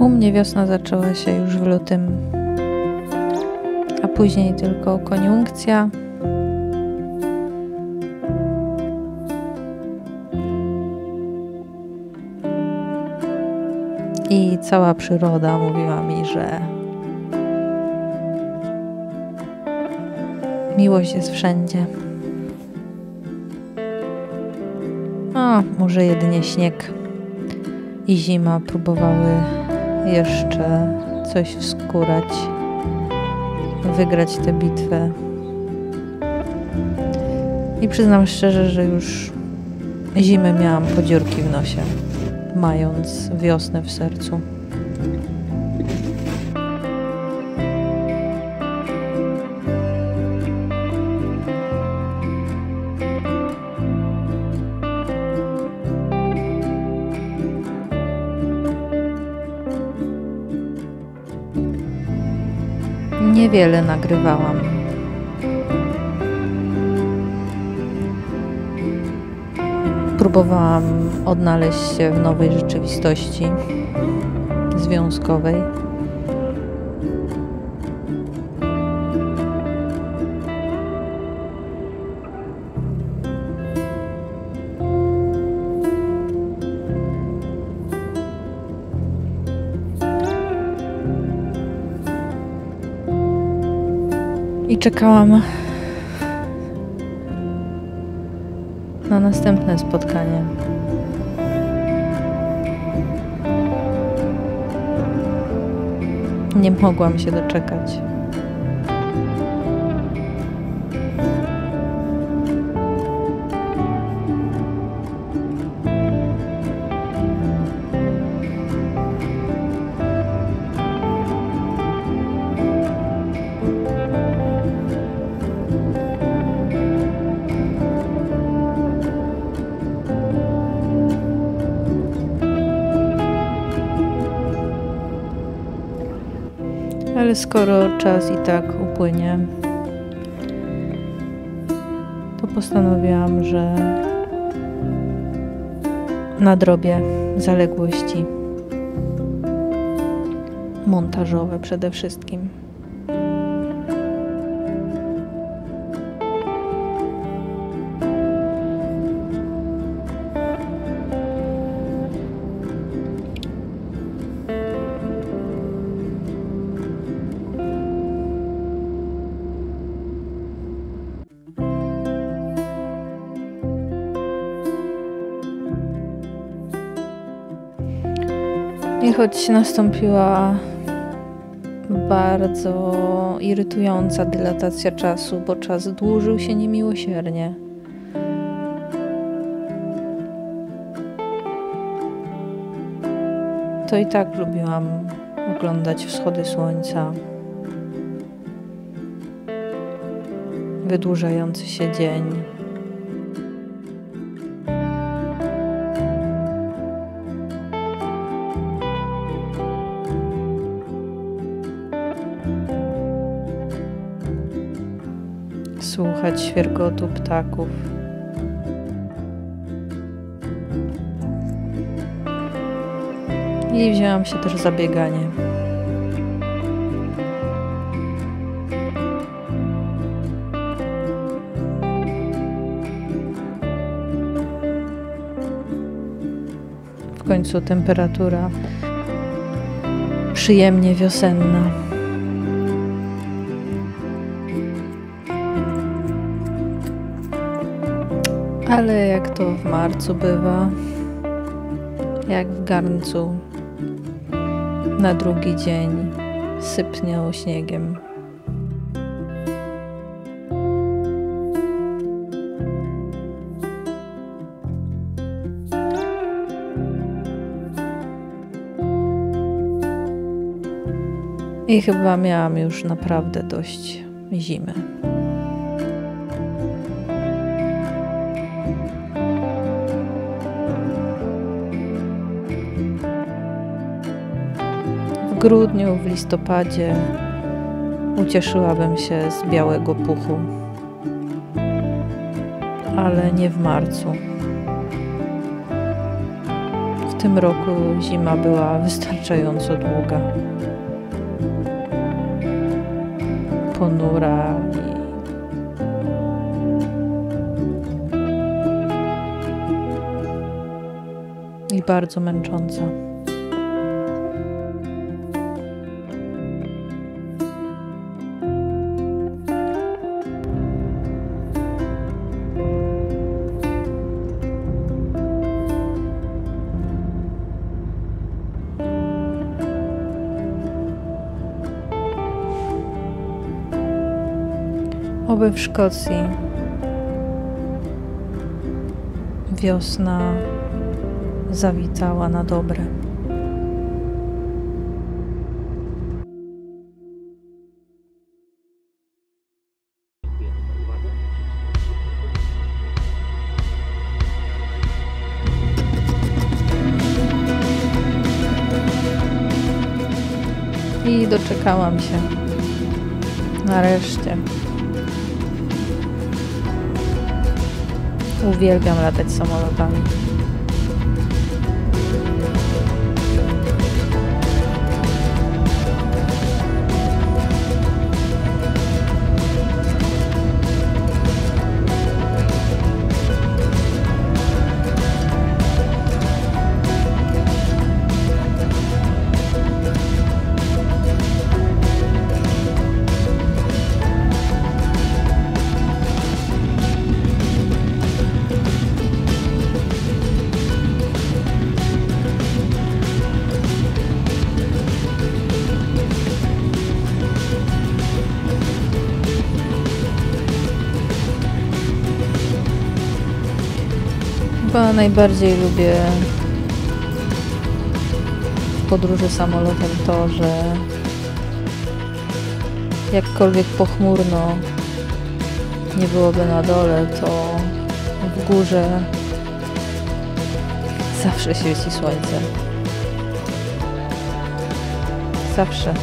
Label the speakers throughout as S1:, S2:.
S1: U mnie wiosna zaczęła się już w lutym, a później tylko koniunkcja. I cała przyroda mówiła mi, że miłość jest wszędzie. A może jedynie śnieg i zima próbowały jeszcze coś wskórać, wygrać tę bitwę. I przyznam szczerze, że już zimy miałam po dziurki w nosie, mając wiosnę w sercu. Niewiele nagrywałam. Próbowałam odnaleźć się w nowej rzeczywistości związkowej. I czekałam na następne spotkanie. Nie mogłam się doczekać. Ale skoro czas i tak upłynie, to postanowiłam, że nadrobię zaległości montażowe przede wszystkim. I choć nastąpiła bardzo irytująca dylatacja czasu, bo czas dłużył się niemiłosiernie, to i tak lubiłam oglądać wschody słońca, wydłużający się dzień. Słuchać świergotu ptaków. I wzięłam się też za bieganie. W końcu temperatura przyjemnie wiosenna. Ale jak to w marcu bywa, jak w garncu, na drugi dzień sypniało śniegiem. I chyba miałam już naprawdę dość zimy. W grudniu, w listopadzie ucieszyłabym się z białego puchu, ale nie w marcu. tym roku zima była wystarczająco długa. Ponura i bardzo męcząca. Oby w Szkocji wiosna zawitała na dobre. I doczekałam się. Nareszcie. Uwielbiam latać samolotami. Chyba najbardziej lubię w podróży samolotem to, że jakkolwiek pochmurno nie byłoby na dole, to w górze zawsze świeci słońce. Zawsze.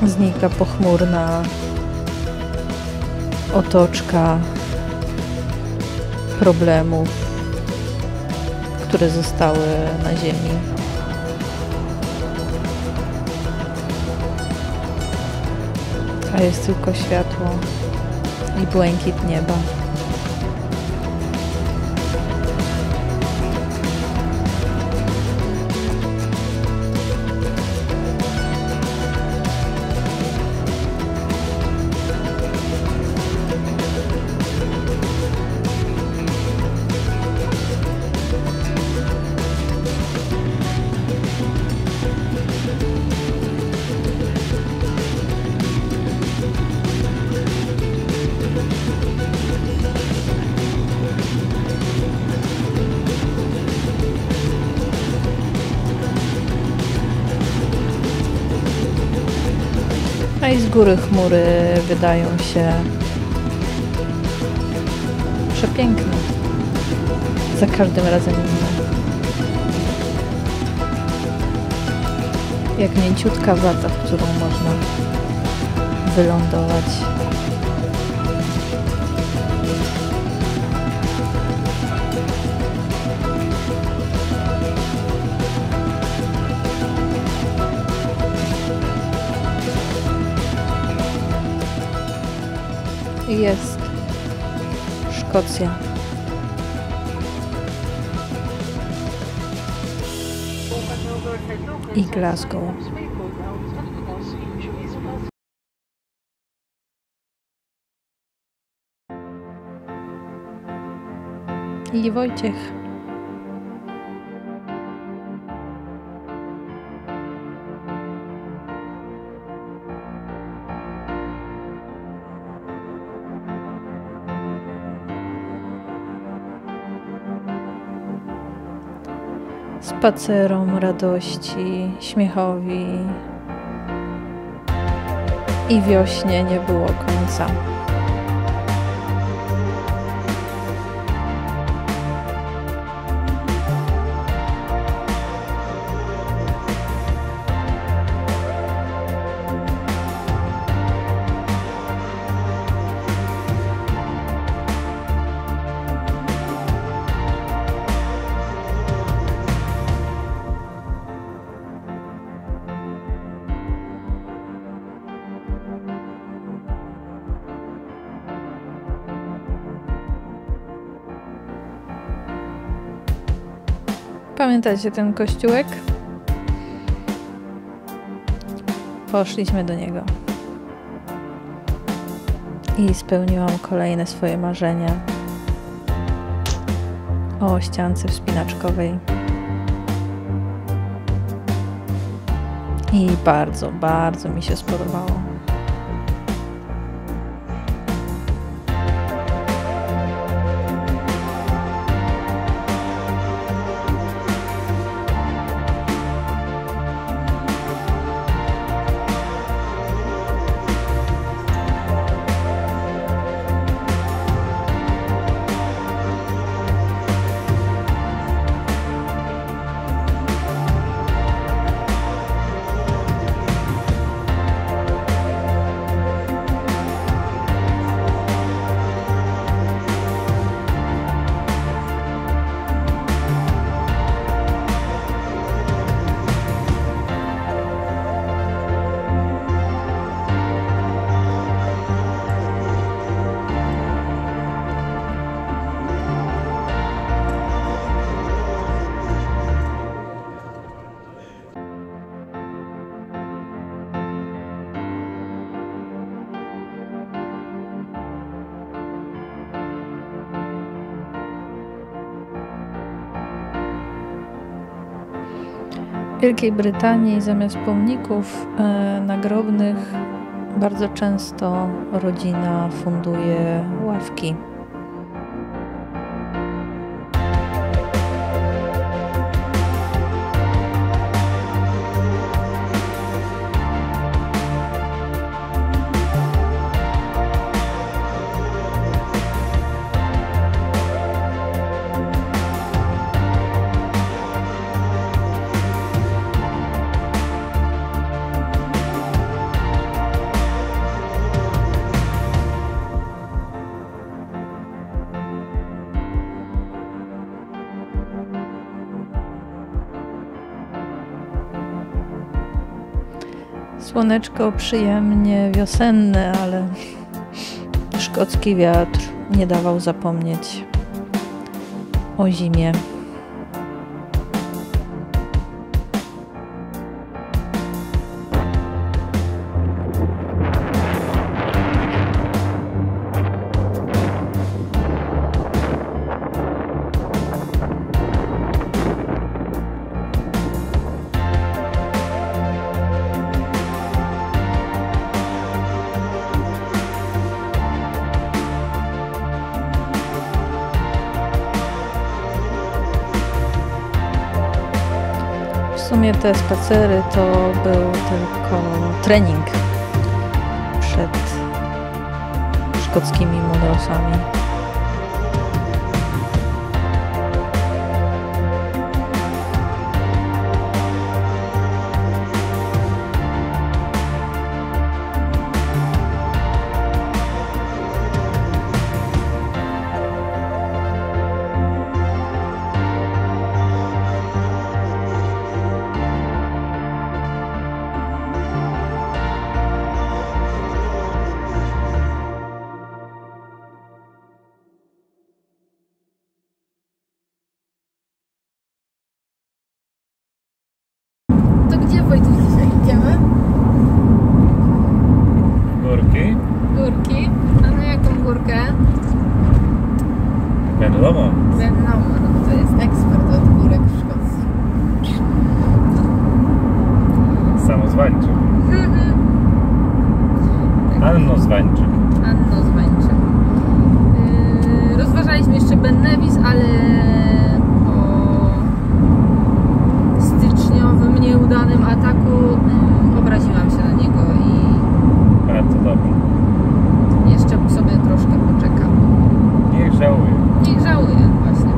S1: Znika pochmurna otoczka problemów, które zostały na ziemi. A jest tylko światło i błękit nieba. A i z góry chmury wydają się przepiękne. Za każdym razem inne. Jak mięciutka wata, w którą można wylądować. I jest Szkocja. I Glasgow. I Wojciech. Spacerom, radości, śmiechowi i wiośnie nie było końca. Pamiętacie ten kościółek? Poszliśmy do niego. I spełniłam kolejne swoje marzenia o ściance wspinaczkowej. I bardzo, bardzo mi się spodobało. W Wielkiej Brytanii zamiast pomników nagrobnych bardzo często rodzina funduje ławki. Słoneczko przyjemnie wiosenne, ale szkocki wiatr nie dawał zapomnieć o zimie. W sumie te spacery to był tylko trening przed szkockimi młodosami.
S2: To gdzie, Wojtek, dzisiaj idziemy?
S3: Górki?
S2: Górki? A na jaką górkę?
S3: Wiadomo.
S2: Wiadomo, no to jest ekspert od górek w Szkocji.
S3: Samozwańczyk. Anno Zwańczyk.
S2: Anno Zwańczyk. Rozważaliśmy jeszcze Ben Nevis, ale po styczniowym nieudanym ataku obraziłam się na niego i
S3: Bardzo dobrze.
S2: jeszcze sobie troszkę poczekam.
S3: Niech żałuje.
S2: Niech żałuję właśnie.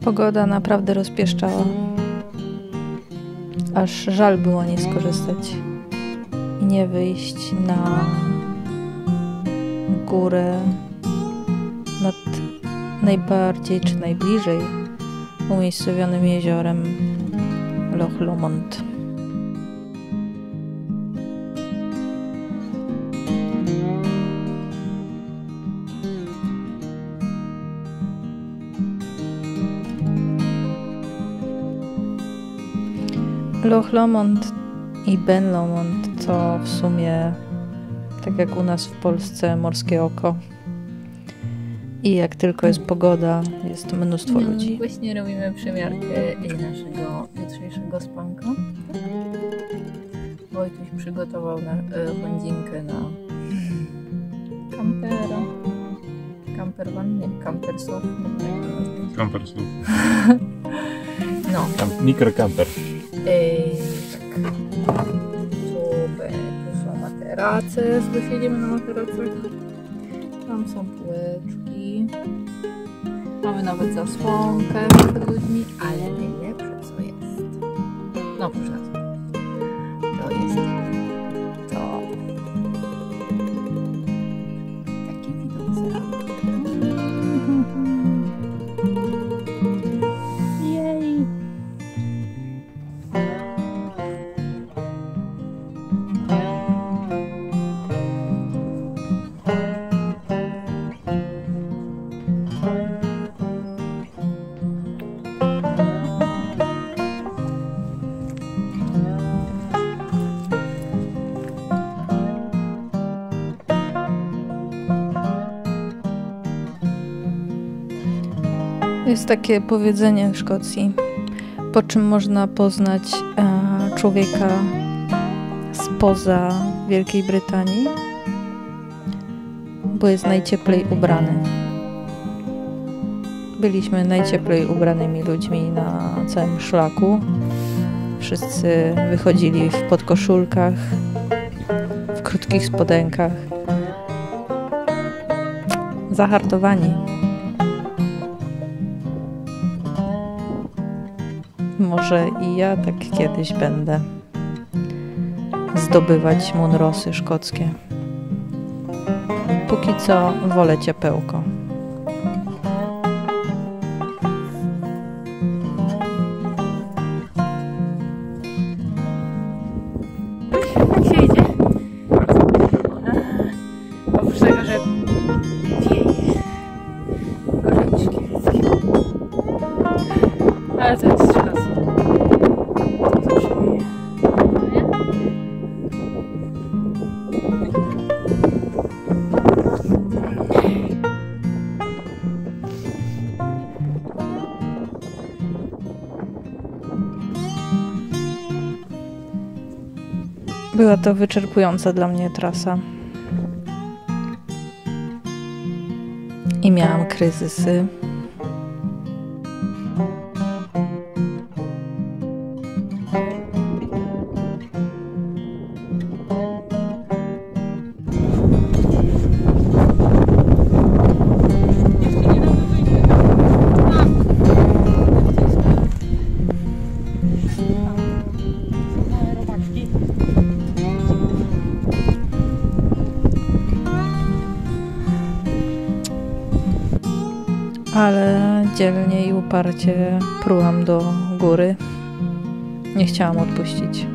S1: Pogoda naprawdę rozpieszczała. Aż żal było nie skorzystać i nie wyjść na górę nad najbardziej czy najbliżej umiejscowionym jeziorem Loch Lomond. Loch Lomond i Ben Lomond to w sumie, tak jak u nas w Polsce, morskie oko. I jak tylko jest pogoda, jest mnóstwo ludzi.
S2: Właśnie robimy przymiarkę naszego jutrzejszego spanka. Wojtuś przygotował chędzinkę na kampera. Campervan, nie, campersoft.
S3: Campersów.
S2: No.
S3: Mikrocamper.
S2: Tak. Tu są materace, siedzimy na materacach. Tam są półeczki. Mamy nawet zasłonkę przed ludźmi, ale najlepsze co jest. No proszę nas. To jest to. Taki widok z rana. Jej!
S1: Jest takie powiedzenie w Szkocji, po czym można poznać człowieka spoza Wielkiej Brytanii, bo jest najcieplej ubrany. Byliśmy najcieplej ubranymi ludźmi na całym szlaku. Wszyscy wychodzili w podkoszulkach, w krótkich spodenkach. Zahartowani. Może i ja tak kiedyś będę zdobywać munrosy szkockie. Póki co wolę ciepełko.
S2: Jak się idzie? Oprócz tego, że wieje gorączki. Ale to jest czas. To zawsze wieje. Nie?
S1: Była to wyczerpująca dla mnie trasa. I miałam kryzysy. Ale dzielnie i uparcie prułam do góry. Nie chciałam odpuścić.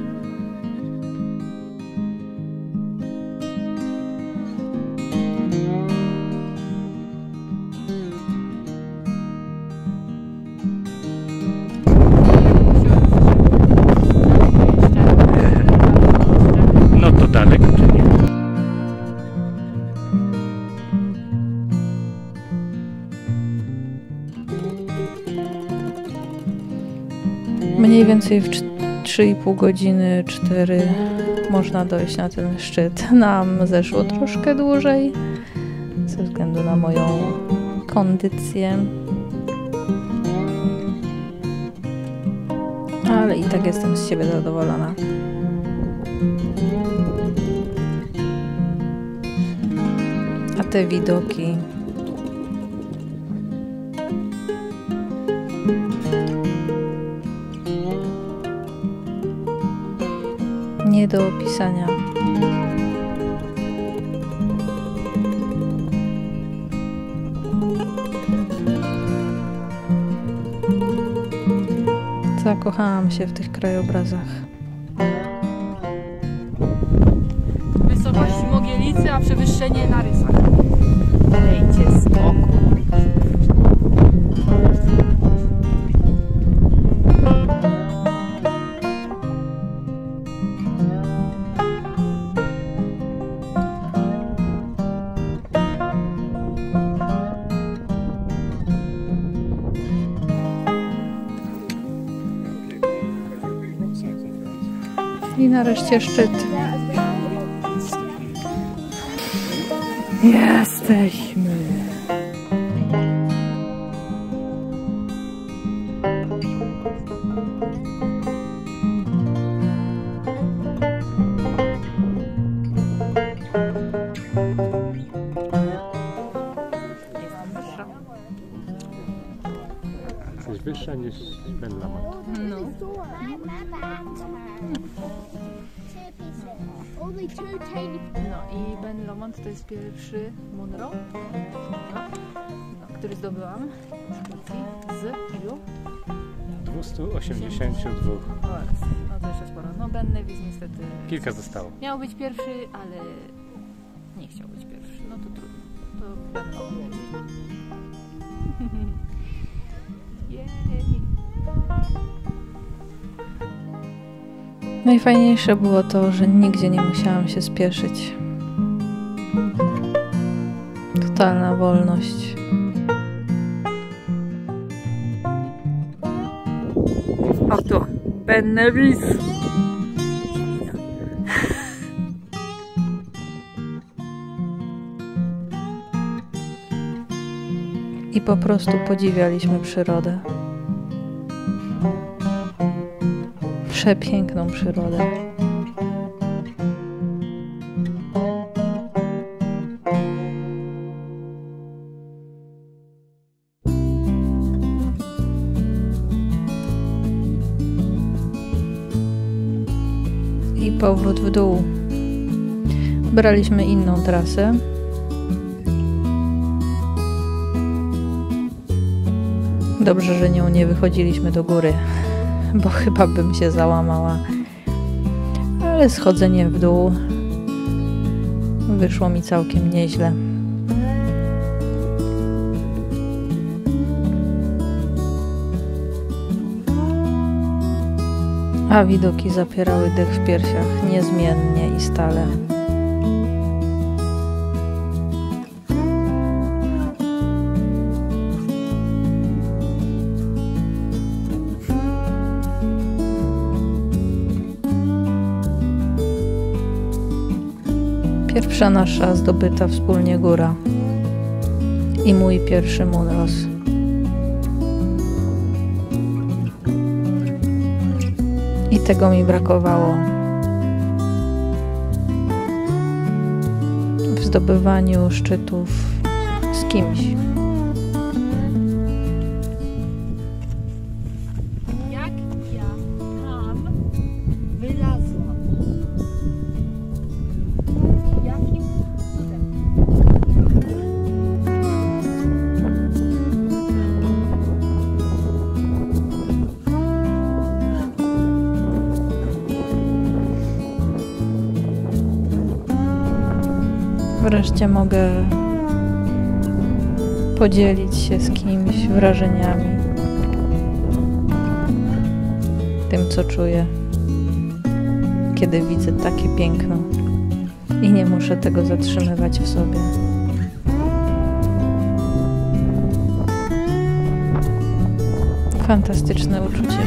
S3: No to daleko, czy nie?
S1: Mniej więcej w 3,5 godziny, 4 można dojść na ten szczyt. Nam zeszło troszkę dłużej ze względu na moją kondycję. Ale i tak jestem z siebie zadowolona. A te widoki nie do opisania. Zakochałam się w tych krajobrazach.
S2: Wysokość Mogielicy, a przewyższenie na rysach. Dejcie spokój.
S1: I nareszcie szczyt. Jesteśmy.
S3: Jesteś wyższa niż Ben Lomond.
S2: No. No i Ben Lomond to jest pierwszy Munro, który zdobyłam w Szkocji z ilu?
S3: 282.
S2: No to jeszcze sporo. No Ben Nevis niestety
S3: Kilka zostało.
S2: miał być pierwszy, ale nie chciał być pierwszy. No to trudno. To Ben Lomond. Jej.
S1: Najfajniejsze było to, że nigdzie nie musiałam się spieszyć. Totalna wolność.
S2: Oto Ben Nevis.
S1: I po prostu podziwialiśmy przyrodę. Przepiękną przyrodę. I powrót w dół. Braliśmy inną trasę. Dobrze, że nią nie wychodziliśmy do góry, bo chyba bym się załamała. Ale schodzenie w dół wyszło mi całkiem nieźle. A widoki zapierały dech w piersiach niezmiennie i stale. Pierwsza nasza zdobyta wspólnie góra i mój pierwszy Munros. I tego mi brakowało w zdobywaniu szczytów z kimś.
S2: Jak ja tam wylazłam? Jakim cudem?
S1: Wreszcie mogę podzielić się z kimś wrażeniami, tym co czuję, kiedy widzę takie piękno i nie muszę tego zatrzymywać w sobie. Fantastyczne uczucie.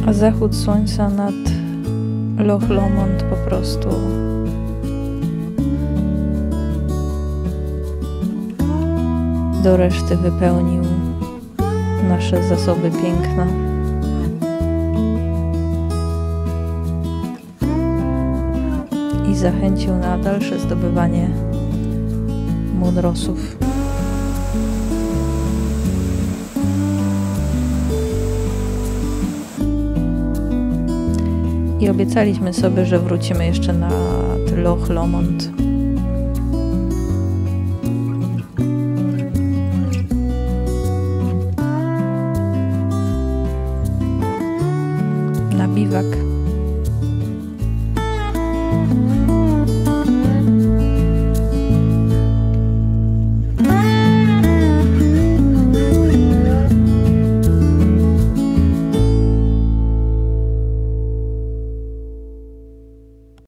S1: A zachód słońca nad Loch Lomond po prostu do reszty wypełnił nasze zasoby piękna. I zachęcił na dalsze zdobywanie młodrosów. I obiecaliśmy sobie, że wrócimy jeszcze na Loch Lomond. Na biwak.